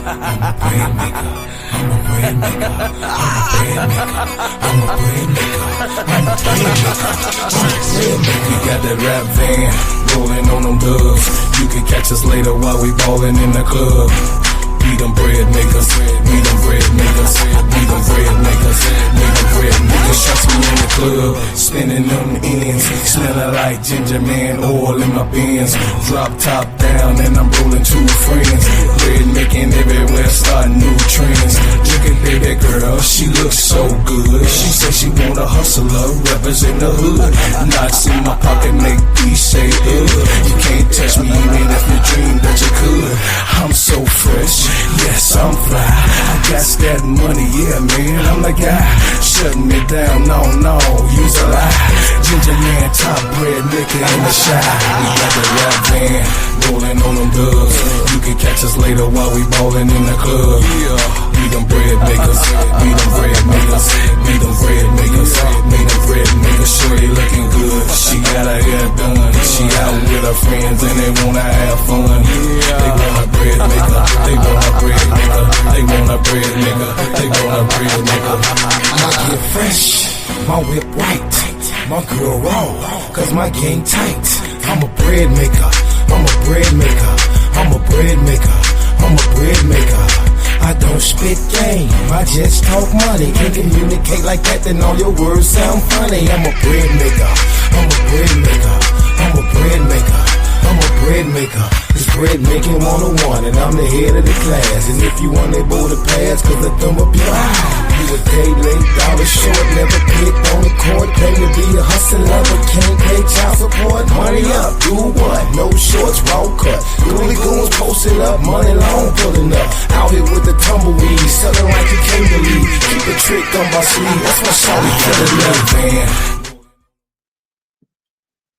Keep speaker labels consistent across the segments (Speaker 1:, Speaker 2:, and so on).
Speaker 1: I'm a bread maker. I'm a bread maker. I'm a bread maker. I'm a bread maker. I'm a bread maker. We got that rap van rolling on them dubs. You can catch us later while we ballin' in the club. We them bread makers, we them bread makers, we them bread makers, we them bread makers. Shots me in the club, spinning them ends, smelling like ginger man oil in my bins. Drop top down and I'm rolling two friends. Bread making everywhere, starting new trends. Look at baby girl, she looks so good. She said she want a hustler, represent the hood. Knots in my pocket make me say you can't touch me even if you dream that you could. I'm so fresh. Yes, I'm fly. I got that money, yeah, man. I'm the guy. Shutting me down, no, use a lie. Ginger man, top bread maker in the shop. We got the rap van rolling on them dubs. You can catch us later while we ballin' in the club. We them bread makers, we them bread makers, we them bread makers, we them bread makers. Shorty looking good, she got her hair done. She out with her friends and they wanna have fun. They want a bread maker, they want a bread maker, they want a bread maker, they want a bread maker. My get fresh, my whip white, my girl raw, cause my game tight. I'm a bread maker, I'm a bread maker, I'm a bread maker, I'm a bread maker. I don't spit game, I just talk money. Can't communicate like that, then all your words sound funny. I'm a bread maker, I'm a bread maker, I'm a bread maker, I'm a bread maker. It's bread making 101 and I'm the head of the class. And if you unable to pass, cause the thumb up your eye. You a day late, dollar short, never picked on the court. Claim to be a hustler, but can't pay child support. Money up, do what? No shorts, raw cut. Gooly goons posted up, money long pulling up. Out here with the tumbleweed, selling like you came to leave. Keep the trick on my sleeve, that's my shawty for the love van.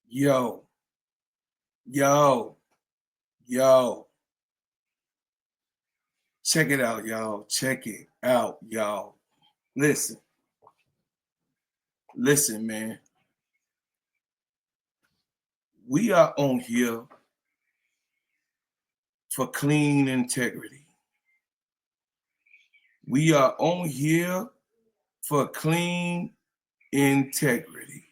Speaker 1: Yo. Check it out, y'all. Check it out, y'all. Listen, man. We are on here for clean integrity. We are on here for clean integrity.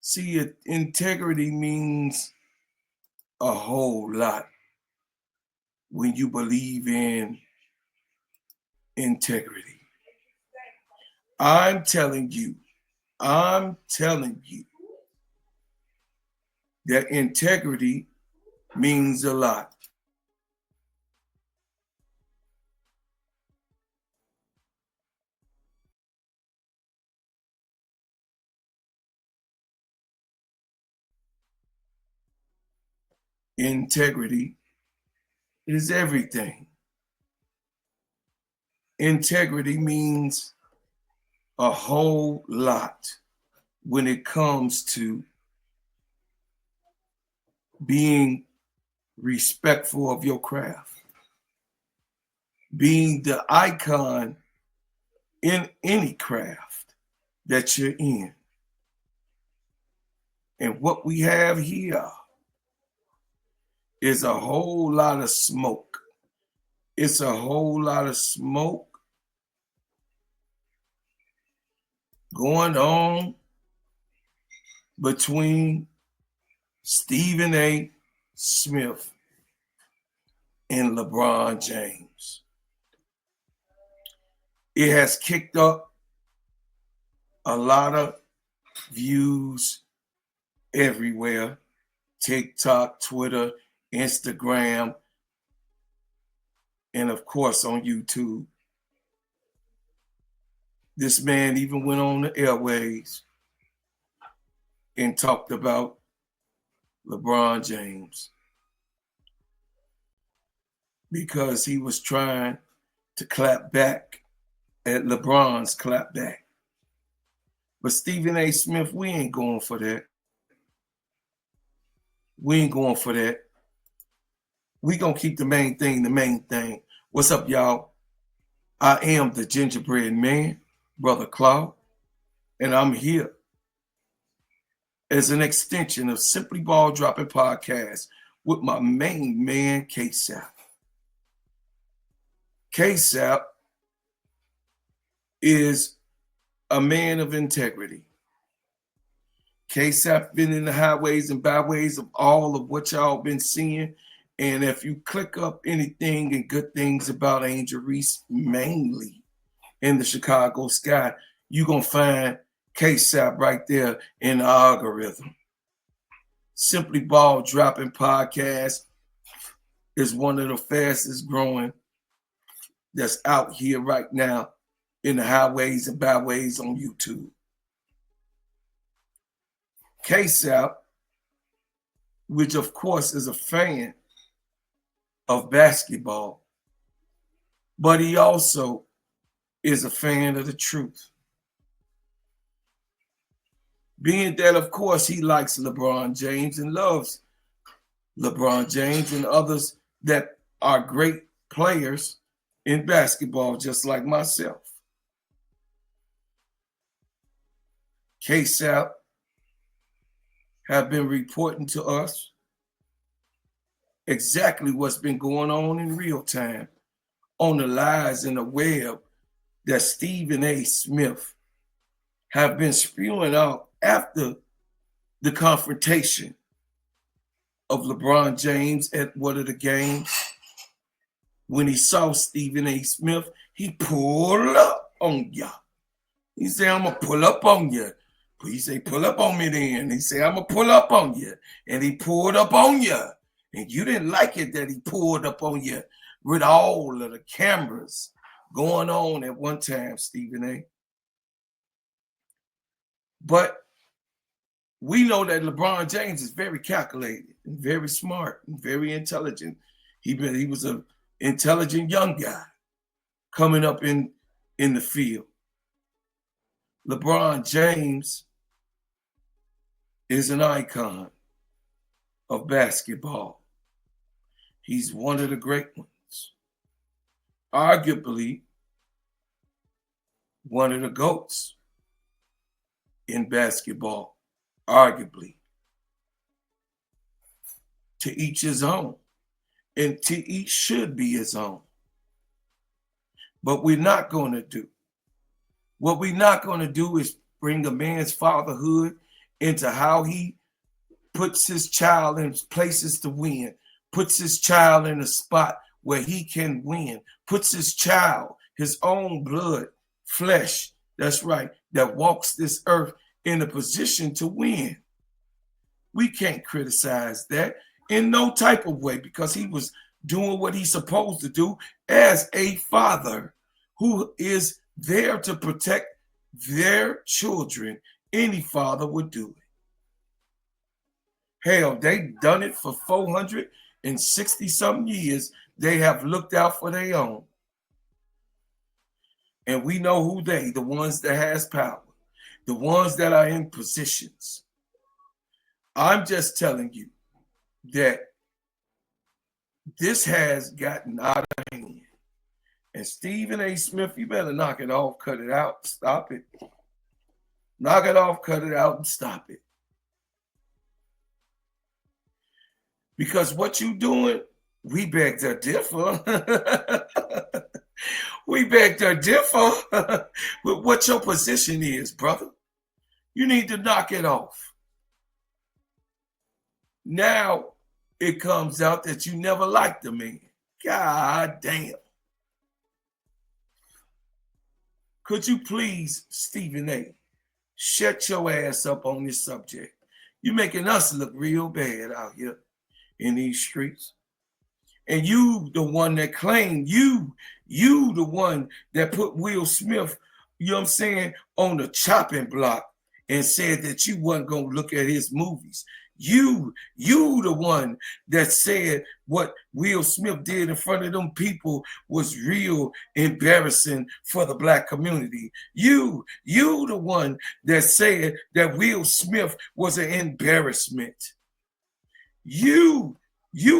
Speaker 1: See, integrity means a whole lot when you believe in integrity. I'm telling you that integrity means a lot. Integrity is everything. Integrity means a whole lot when it comes to being respectful of your craft, being the icon in any craft that you're in. And what we have here is a whole lot of smoke. It's a whole lot of smoke going on between Stephen A. Smith and LeBron James. It has kicked up a lot of views everywhere. TikTok, Twitter, Instagram, and of course on YouTube. This man even went on the airways and talked about LeBron James because he was trying to clap back at LeBron's clap back. But Stephen A. Smith, we ain't going for that. We ain't going for that. We gonna keep the main thing the main thing. What's up, y'all? I am the gingerbread man, Brother Claude, and I'm here as an extension of Simply Ball Dropping Podcast with my main man, Ksapp.
Speaker 2: Ksapp is a man of integrity. Ksapp been in the highways and byways of all of what y'all been seeing. And if you click up anything and good things about Angel Reese, mainly in the Chicago sky, you're going to find Ksapp right there in the algorithm. Simply Ball Dropping Podcast is one of the fastest growing that's out here right now in the highways and byways on YouTube. Ksapp, which of course is a fan of basketball, but he also is a fan of the truth. Being that, of course, he likes LeBron James and loves LeBron James and others that are great players in basketball, just like myself. Ksapp have been reporting to us exactly what's been going on in real time on the lies in the web that Stephen A. Smith have been spewing out after the confrontation of LeBron James at one of the games. When he saw Stephen A. Smith, he pulled up on ya. He said, I'm going to pull up on you. He said, pull up on me then. He said, I'm going to pull up on you. And he pulled up on you. And you didn't like it that he pulled up on you with all of the cameras going on at one time, Stephen A. But we know that LeBron James is very calculated and very smart and very intelligent. He was an intelligent young guy coming up in the field. LeBron James is an icon of basketball. He's one of the great ones. Arguably, one of the GOATs in basketball. Arguably. To each his own. And to each should be his own. But we're not going to do. What we're not going to do is bring a man's fatherhood into how he puts his child in places to win, puts his child in a spot where he can win, puts his child, his own blood, flesh, that's right, that walks this earth in a position to win. We can't criticize that in no type of way because he was doing what he's supposed to do as a father who is there to protect their children. Any father would do it. Hell, they've done it for 460-something years. They have looked out for their own. And we know who the ones that has power, the ones that are in positions. I'm just telling you that this has gotten out of hand. And Stephen A. Smith, you better knock it off, cut it out, stop it. Knock it off, cut it out, and stop it. Because what you doing, we beg to differ. We beg to differ with what your position is, brother. You need to knock it off. Now it comes out that you never liked the man. God damn. Could you please, Stephen A., shut your ass up on this subject? You're making us look real bad out here in these streets. And you the one that claimed, you the one that put Will Smith, you know what I'm saying, on the chopping block and said that you wasn't going to look at his movies. You the one that said what Will Smith did in front of them people was real embarrassing for the black community. You the one that said that Will Smith was an embarrassment. You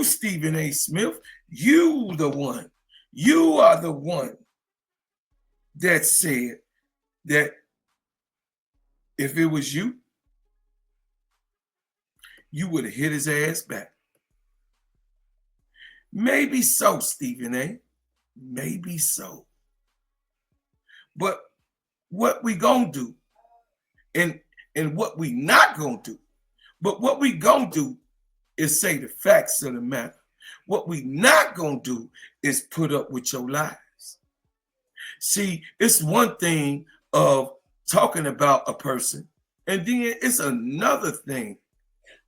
Speaker 2: Stephen A. Smith, you the one. You are the one that said that if it was you, you would have hit his ass back. Maybe so, Stephen A. Maybe so. But what we gonna do and what we not gonna do. But what we gonna do is say the facts of the matter. What we not gonna do is put up with your lies. See, it's one thing of talking about a person, and then it's another thing.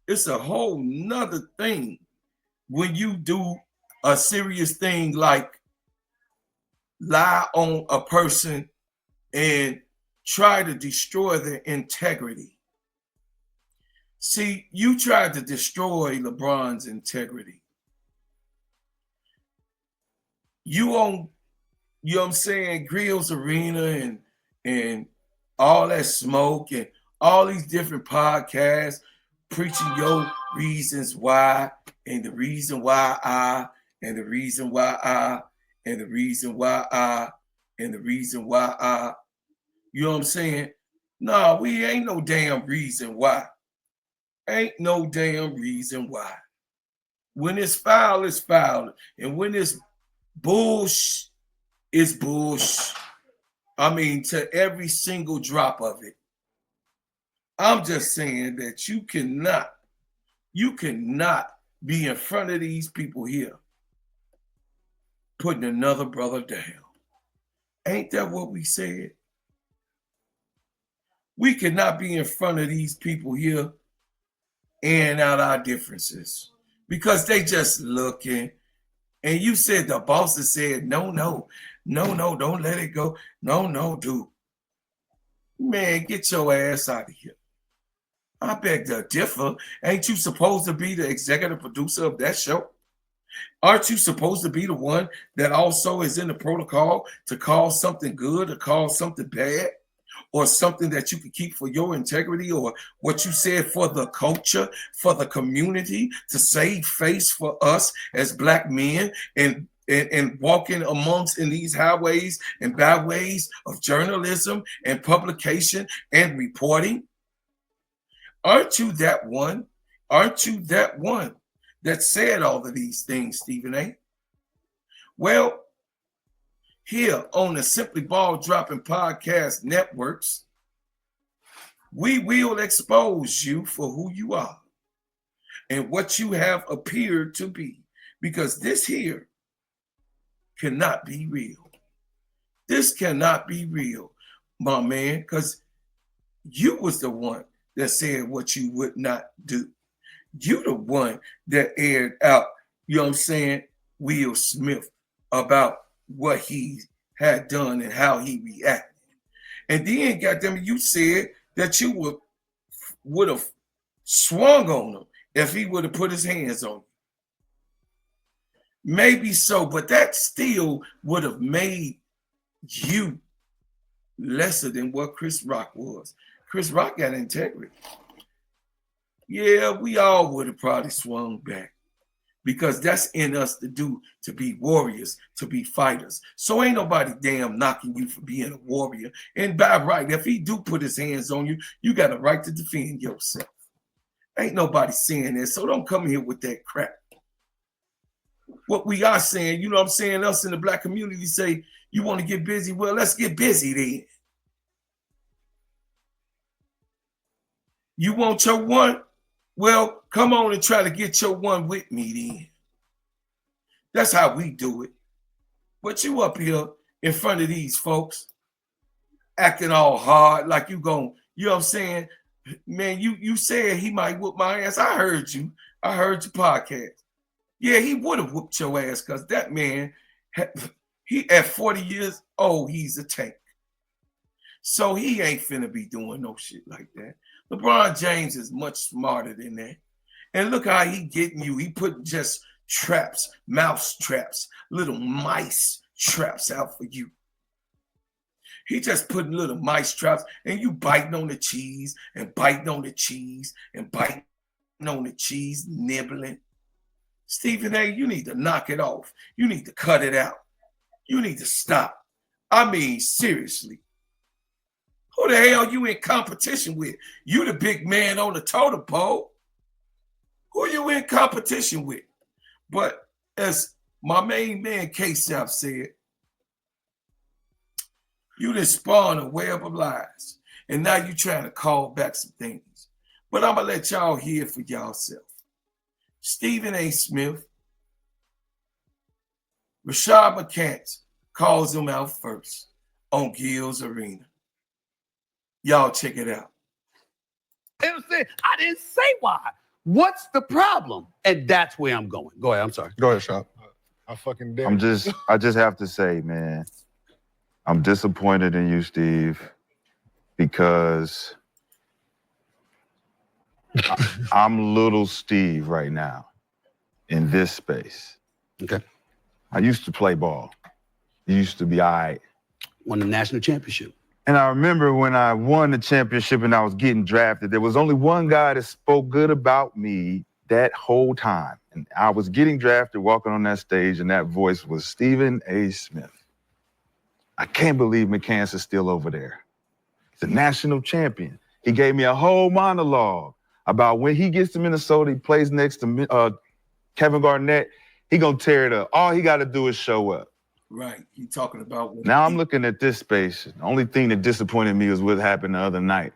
Speaker 2: It's a whole nother thing when you do a serious thing like lie on a person and try to destroy their integrity. See, you tried to destroy LeBron's integrity. You on, you know what I'm saying, Grills Arena and all that smoke and all these different podcasts preaching your reasons why and the reason why I and the reason why I and the reason why I and the reason why I. You know what I'm saying? No, we ain't no damn reason why. Ain't no damn reason why. When it's foul, it's foul. And when it's bullshit, it's bullshit. I mean, to every single drop of it. I'm just saying that you cannot be in front of these people here putting another brother down. Ain't that what we said? We cannot be in front of these people here airing out our differences because they just looking. And you said the bosses said, no, don't let it go. No, dude. Man, get your ass out of here. I beg to differ. Ain't you supposed to be the executive producer of that show? Aren't you supposed to be the one that also is in the protocol to call something good or call something bad? Or something that you can keep for your integrity, or what you said for the culture, for the community, to save face for us as Black men and walking amongst in these highways and byways of journalism and publication and reporting. Aren't you that one? Aren't you that one that said all of these things, Stephen A? Well, here on the Simply Ball Dropping Podcast Networks, we will expose you for who you are and what you have appeared to be, because this here cannot be real. This cannot be real, my man, because you was the one that said what you would not do. You the one that aired out, you know what I'm saying, Will Smith about what he had done and how he reacted. And then, goddamn it, you said that you would have swung on him if he would have put his hands on you. Maybe so, but that still would have made you lesser than what Chris Rock was. Chris Rock got integrity. Yeah, we all would have probably swung back, because that's in us to do, to be warriors, to be fighters. So ain't nobody damn knocking you for being a warrior. And by right, if he do put his hands on you, you got a right to defend yourself. Ain't nobody saying that. So don't come here with that crap. What we are saying, you know what I'm saying, us in the Black community say, you want to get busy? Well, let's get busy then. You want your one? Well, come on and try to get your one with me then. That's how we do it. But you up here in front of these folks acting all hard like you gon', you know what I'm saying? Man, you said he might whoop my ass. I heard you. I heard your podcast. Yeah, he would have whooped your ass, because that man, he at 40 years old, he's a tank. So he ain't finna be doing no shit like that. LeBron James is much smarter than that. And look how he getting you. He put just traps, mouse traps, little mice traps out for you. He just putting little mice traps, and you biting on the cheese and biting on the cheese and biting on the cheese, nibbling. Stephen A., you need to knock it off. You need to cut it out. You need to stop. I mean, seriously. Who the hell you in competition with? You the big man on the totem pole. Who you in competition with? But as My main man, Ksapp, said, you done spawned a web of lies, and now you trying to call back some things. But I'm going to let y'all hear for yourself. Stephen A. Smith, Rashad McCants calls him out first on Gil's Arena. Y'all check it out.
Speaker 3: I didn't say why. What's the problem? And that's where I'm going. Go ahead. I'm sorry.
Speaker 4: Go ahead, Shop. I fucking dare.
Speaker 5: I just have to say, man, I'm disappointed in you, Steve, because I'm little Steve right now in this space.
Speaker 3: Okay.
Speaker 5: I used to play ball. You used to be all right.
Speaker 3: Won the national championship.
Speaker 5: And I remember when I won the championship and I was getting drafted, there was only one guy that spoke good about me that whole time. And I was getting drafted, walking on that stage, and that voice was Stephen A. Smith. I can't believe McCants is still over there. He's a national champion. He gave me a whole monologue about when he gets to Minnesota, he plays next to Kevin Garnett, he gonna tear it up. All he gotta do is show up.
Speaker 2: Right, he talking about...
Speaker 5: Now I'm looking at this space. The only thing that disappointed me was what happened the other night.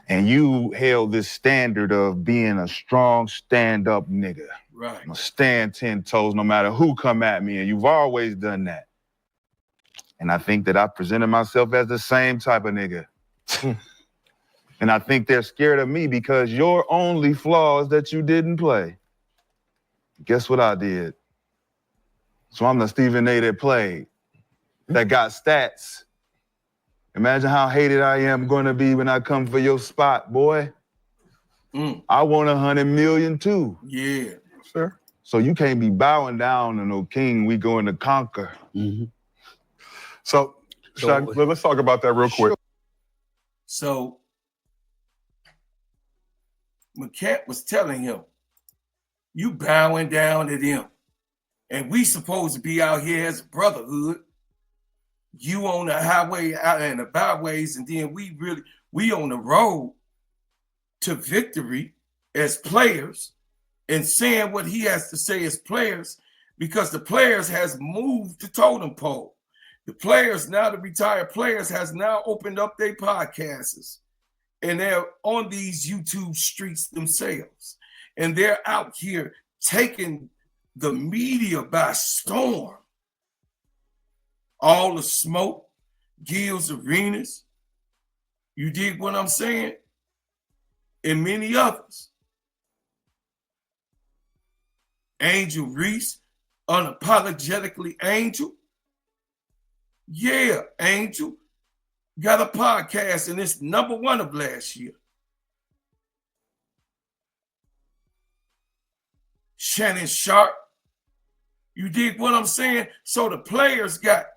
Speaker 5: And you held this standard of being a strong stand-up nigga.
Speaker 2: Right.
Speaker 5: I'm gonna stand 10 toes no matter who come at me, and you've always done that. And I think that I presented myself as the same type of nigga. And I think they're scared of me because your only flaw is that you didn't play. Guess what I did? So I'm the Stephen A. that played, that got stats. Imagine how hated I am going to be when I come for your spot, boy. I want 100 million too.
Speaker 2: Yeah.
Speaker 4: Sure.
Speaker 5: So you can't be bowing down to no king. We going to conquer.
Speaker 3: Mm-hmm.
Speaker 4: So, Shaq, let's talk about that real quick.
Speaker 2: So McCants was telling him, you bowing down to them. And we supposed to be out here as a brotherhood. You on the highway out in the byways, and then we on the road to victory as players, and saying what he has to say as players, because the players has moved the totem pole. The players, now the retired players, has now opened up their podcasts, and they're on these YouTube streets themselves. And they're out here taking the media by storm. All the smoke, Gil's Arenas, you dig what I'm saying? And many others. Angel Reese, unapologetically Angel. Yeah, Angel got a podcast, and it's #1 of last year. Shannon Sharp, you dig what I'm saying? So the players got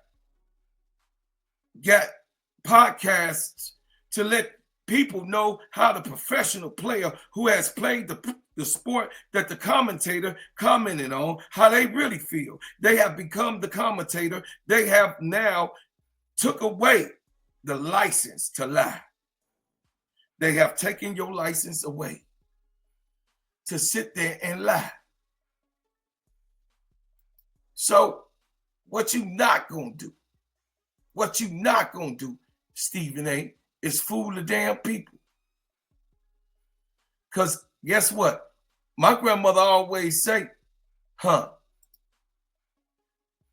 Speaker 2: podcasts to let people know how the professional player who has played the sport that the commentator commented on, how they really feel. They have become the commentator. They have now took away the license to lie. They have taken your license away to sit there and lie. So what you not gonna do? What you not gonna do, Stephen A., is fool the damn people. Because guess what? My grandmother always say, that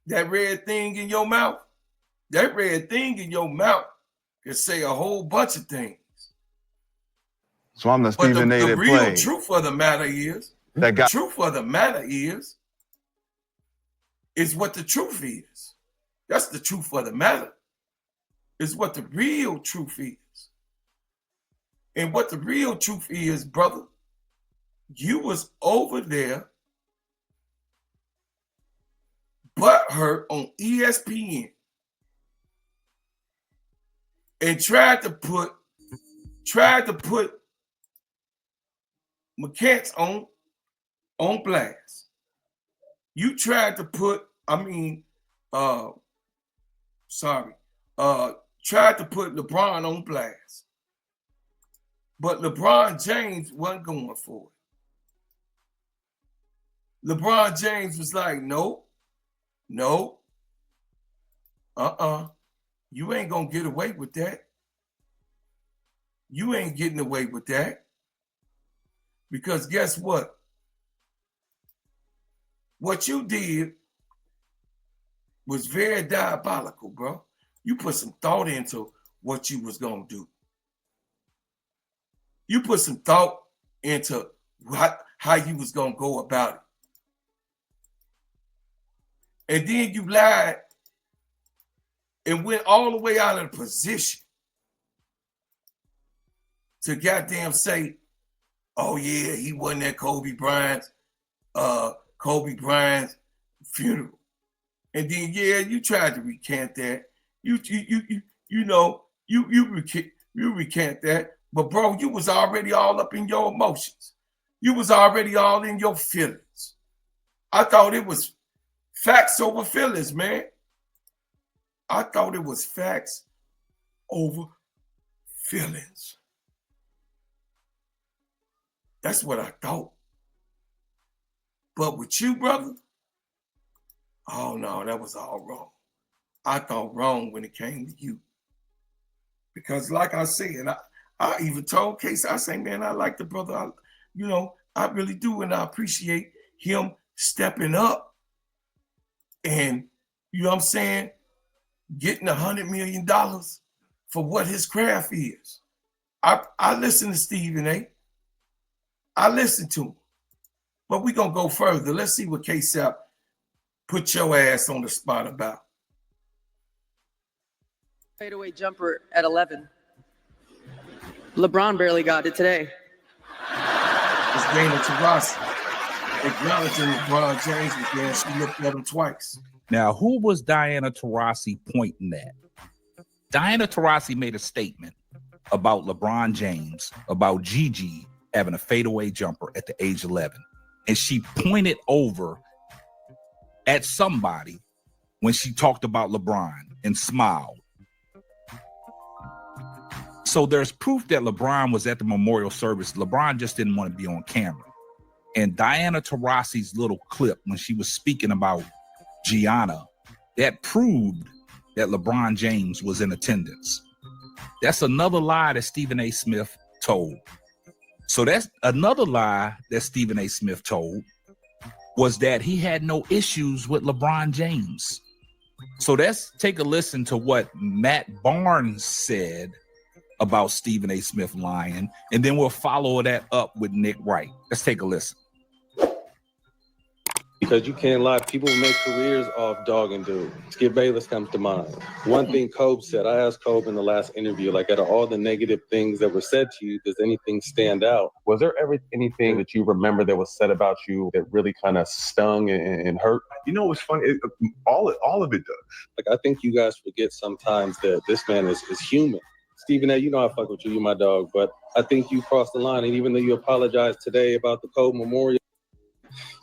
Speaker 2: red thing in your mouth, that red thing in your mouth can say a whole bunch of things.
Speaker 5: So I'm the Stephen A. that played.
Speaker 2: The real truth of the matter is, the truth of the matter is what the truth is. That's the truth of the matter. Is what the real truth is. And what the real truth is, brother, you was over there butthurt on ESPN and tried to put McCants on blast. You tried to put, tried to put LeBron on blast. But LeBron James wasn't going for it. LeBron James was like, nope, No. You ain't gonna get away with that. You ain't getting away with that. Because guess what? What you did was very diabolical, bro. You put some thought into what you was gonna do. You put some thought into how you was gonna go about it. And then you lied and went all the way out of the position to goddamn say, oh yeah, he wasn't at Kobe Bryant's funeral. And then yeah, you tried to recant that. You recant that. But bro, you was already all up in your emotions. You was already all in your feelings. I thought it was facts over feelings, man. I thought it was facts over feelings. That's what I thought. But with you, brother, oh no, that was all wrong. I thought wrong when it came to you. Because like I said, I even told Case, I say, man, I like the brother. I really do. And I appreciate him stepping up and, you know what I'm saying, getting $100 million for what his craft is. I listen to Stephen A. I listen to him. But we're going to go further. Let's see what Ksapp put your ass on the spot about.
Speaker 6: Fadeaway jumper at 11. LeBron barely got it today.
Speaker 2: It's Galen Center acknowledging LeBron James again. She looked at him twice.
Speaker 7: Now, who was Diana Taurasi pointing at? Diana Taurasi made a statement about LeBron James, about Gigi having a fadeaway jumper at the age of 11. And she pointed over at somebody when she talked about LeBron and smiled. So there's proof that LeBron was at the memorial service. LeBron just didn't want to be on camera. And Diana Taurasi's little clip when she was speaking about Gianna, that proved that LeBron James was in attendance. That's another lie that Stephen A. Smith told. So that's another lie that Stephen A. Smith told, was that he had no issues with LeBron James. So let's take a listen to what Matt Barnes said about Stephen A. Smith lying, and then we'll follow that up with Nick Wright. Let's take a listen.
Speaker 8: Because you can't lie. People make careers off dogging dude. Skip Bayless comes to mind. One thing Kobe said, I asked Kobe in the last interview, like, out of all the negative things that were said to you, does anything stand out?
Speaker 9: Was there ever anything that you remember that was said about you that really kind of stung and hurt?
Speaker 4: You know what's funny? All of it does.
Speaker 8: Like, I think you guys forget sometimes that this man is human. Stephen A., you know I fuck with you, you're my dog, but I think you crossed the line. And even though you apologized today about the Kobe Memorial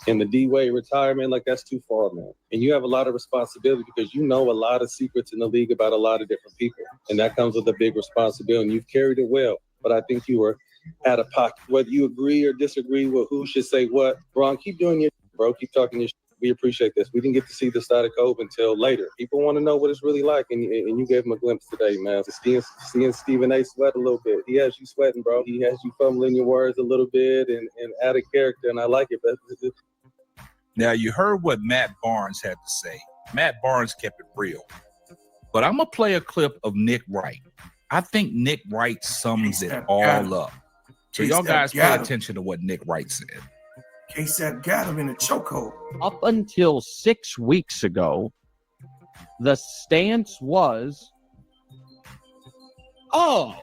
Speaker 8: and the D-Wade retirement, like, that's too far, man. And you have a lot of responsibility because you know a lot of secrets in the league about a lot of different people. And that comes with a big responsibility. And you've carried it well. But I think you were out of pocket. Whether you agree or disagree with who should say what, Bron, keep doing your shit, bro. Keep talking your shit. We appreciate this. We didn't get to see the side of Kobe until later. People want to know what it's really like, and you gave them a glimpse today, man. Seeing Stephen A. sweat a little bit. He has you sweating, bro. He has you fumbling your words a little bit and out of character, and I like it.
Speaker 7: Now, you heard what Matt Barnes had to say. Matt Barnes kept it real. But I'm going to play a clip of Nick Wright. I think Nick Wright sums it all up. So y'all guys pay attention to what Nick Wright said.
Speaker 2: Ksapp got him in a chokehold.
Speaker 10: Up until 6 weeks ago, the stance was, oh,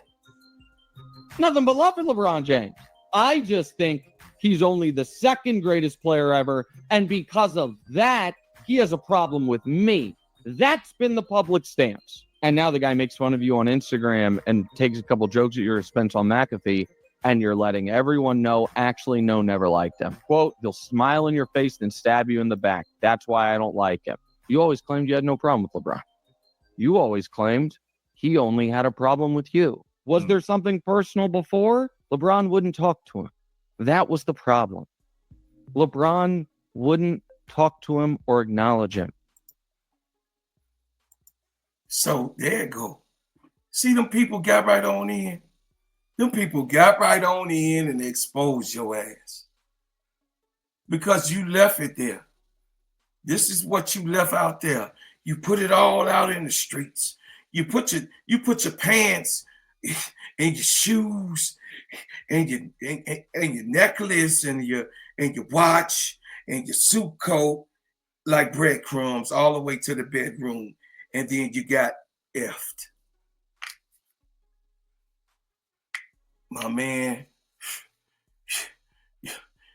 Speaker 10: nothing but love for LeBron James. I just think he's only the second greatest player ever, and because of that, he has a problem with me. That's been the public stance. And now the guy makes fun of you on Instagram and takes a couple jokes at your expense on McAfee, and you're letting everyone know, actually, no, never liked him. Quote, he'll smile in your face and stab you in the back. That's why I don't like him. You always claimed you had no problem with LeBron. You always claimed he only had a problem with you. Was there something personal before? LeBron wouldn't talk to him. That was the problem. LeBron wouldn't talk to him or acknowledge him.
Speaker 2: So there you go. See, them people got right on in. Them people got right on in and exposed your ass. Because you left it there. This is what you left out there. You put it all out in the streets. You put your pants and your shoes and your necklace and your watch and your suit coat like breadcrumbs all the way to the bedroom, and then you got effed. My man,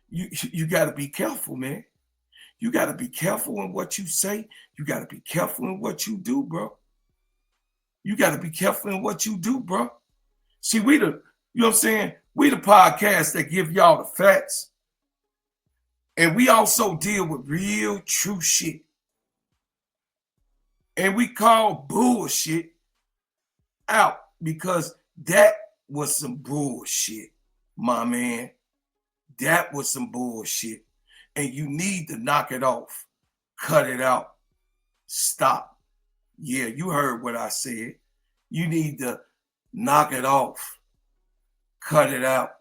Speaker 2: you got to be careful, man. You got to be careful in what you say. You got to be careful in what you do, bro. You got to be careful in what you do, bro. See, you know what I'm saying? We the podcast that give y'all the facts. And we also deal with real, true shit. And we call bullshit out because that was some bullshit, my man. That was some bullshit. And you need to knock it off. Cut it out. Stop. Yeah, you heard what I said. You need to knock it off. Cut it out.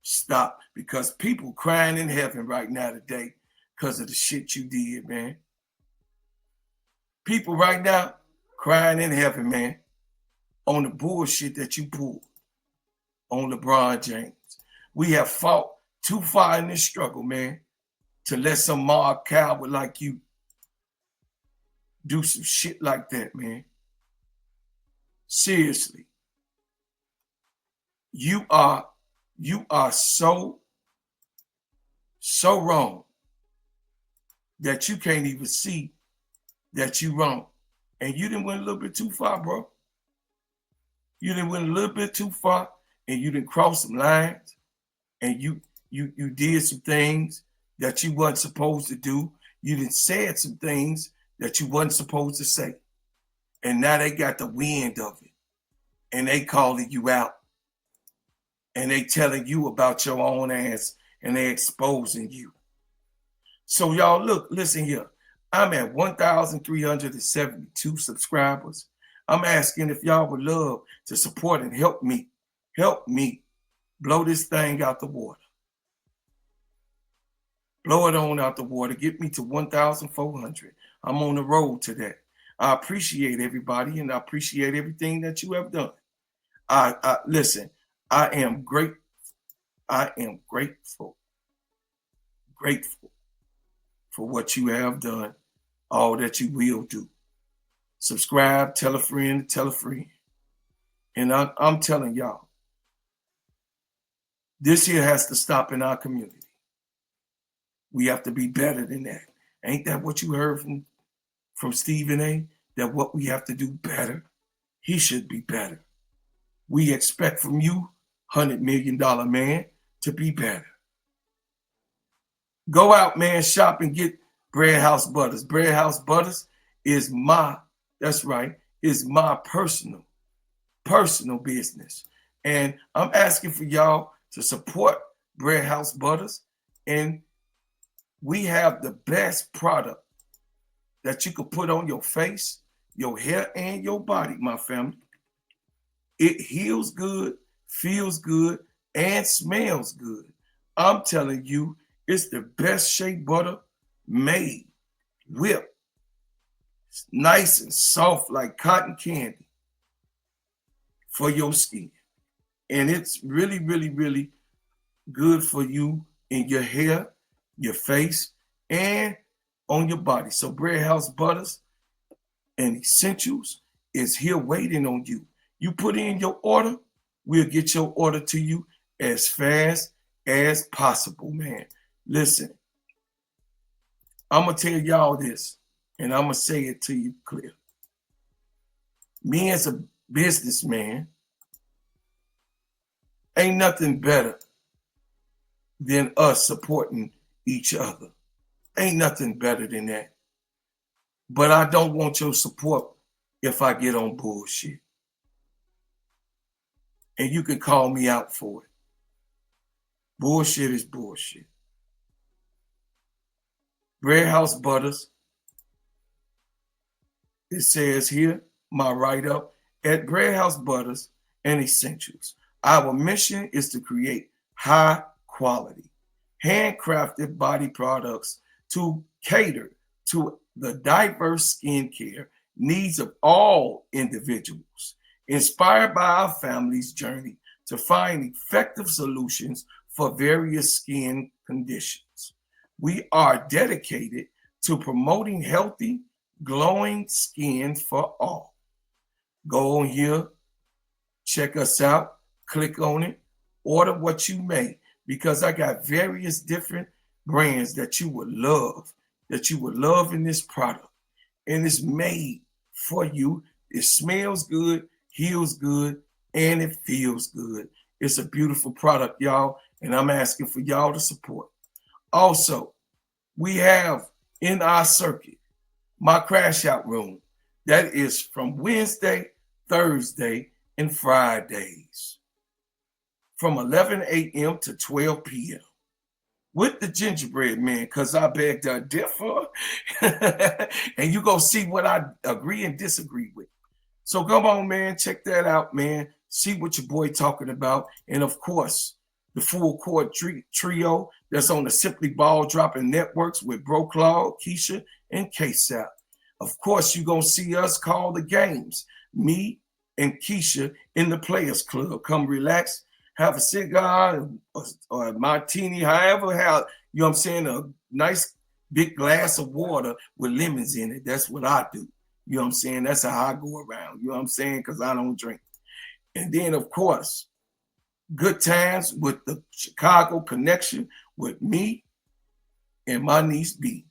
Speaker 2: Stop. Because people crying in heaven right now today because of the shit you did, man. People right now crying in heaven, man, on the bullshit that you pulled on LeBron James. We have fought too far in this struggle, man, to let some mob coward like you do some shit like that, man. Seriously. You are so wrong that you can't even see that you wrong. And you done went a little bit too far, bro. You done went a little bit too far, and you done crossed some lines, and you did some things that you wasn't supposed to do. You done said some things that you wasn't supposed to say. And now they got the wind of it. And they calling you out. And they telling you about your own ass, and they exposing you. So y'all, look, listen here. I'm at 1,372 subscribers. I'm asking if y'all would love to support and help me blow this thing out the water. Blow it on out the water. Get me to 1,400. I'm on the road to that. I appreciate everybody, and I appreciate everything that you have done. Listen, I am grateful. I am grateful for what you have done, all that you will do. Subscribe, tell a friend, And I'm telling y'all, this here has to stop in our community. We have to be better than that. Ain't that what you heard from Stephen A? That what we have to do better? He should be better. We expect from you, $100 million man, to be better. Go out, man, shop and get Bread House Butters. Bread House Butters is my personal business. And I'm asking for y'all to support Bread House Butters. And we have the best product that you could put on your face, your hair, and your body, my family. It heals good, feels good, and smells good. I'm telling you, it's the best shea butter made, whipped. It's nice and soft like cotton candy for your skin. And it's really, really, really good for you in your hair, your face, and on your body. So Bread House Butters and Essentials is here waiting on you. You put in your order, we'll get your order to you as fast as possible, man. Listen, I'm going to tell y'all this, and I'm going to say it to you clear. Me as a businessman, ain't nothing better than us supporting each other. Ain't nothing better than that. But I don't want your support if I get on bullshit. And you can call me out for it. Bullshit is bullshit. Bread House Butters, it says here, my write-up at Bread House Butters and Essentials. Our mission is to create high quality, handcrafted body products to cater to the diverse skincare needs of all individuals, inspired by our family's journey to find effective solutions for various skin conditions. We are dedicated to promoting healthy, glowing skin for all. Go on here, check us out, click on it, order what you may, because I got various different brands that you would love in this product. And it's made for you. It smells good, heals good, and it feels good. It's a beautiful product, y'all, and I'm asking for y'all to support. Also, we have in our circuit my crash out room. That is from Wednesday, Thursday, and Fridays from 11 a.m. to 12 p.m. with the gingerbread man, because I beg to differ. And you go see what I agree and disagree with. So come on, man, check that out, man. See what your boy talking about. And of course, the full court trio that's on the Simply Ball Dropping Networks with Bro Claude, Keisha, and Ksapp. Of course, you're going to see us call the games. Me and Keisha in the Players Club. Come relax, have a cigar or a martini, however, you know what I'm saying, a nice big glass of water with lemons in it. That's what I do. You know what I'm saying? That's how I go around. You know what I'm saying? Because I don't drink. And then, of course, good times with the Chicago connection with me and my niece B.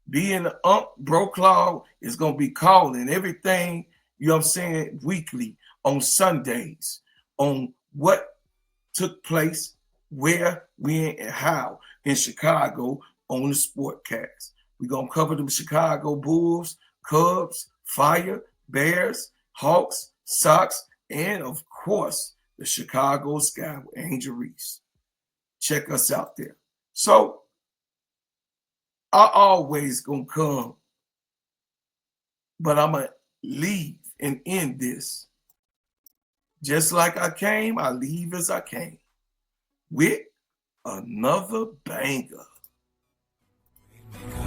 Speaker 2: B and the Bro Claude is going to be calling everything, you know what I'm saying, weekly on Sundays on what took place, where, when, and how in Chicago on the Sportcast. We're going to cover the Chicago Bulls, Cubs, Fire, Bears, Hawks, Sox, and of course, the Chicago Sky with Angel Reese. Check us out there. So, I always gonna come, but I'm gonna leave and end this. Just like I came, I leave as I came with another banger.
Speaker 1: We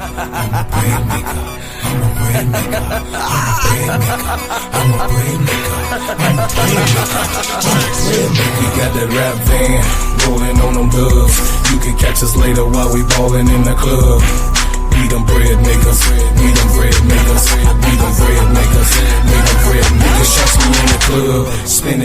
Speaker 1: got that rap van rolling on them dubs. You can catch us later while we ballin' in the club. We them bread makers, we them bread makers, we them bread makers, we them bread makers. Shots me in the club, spinning.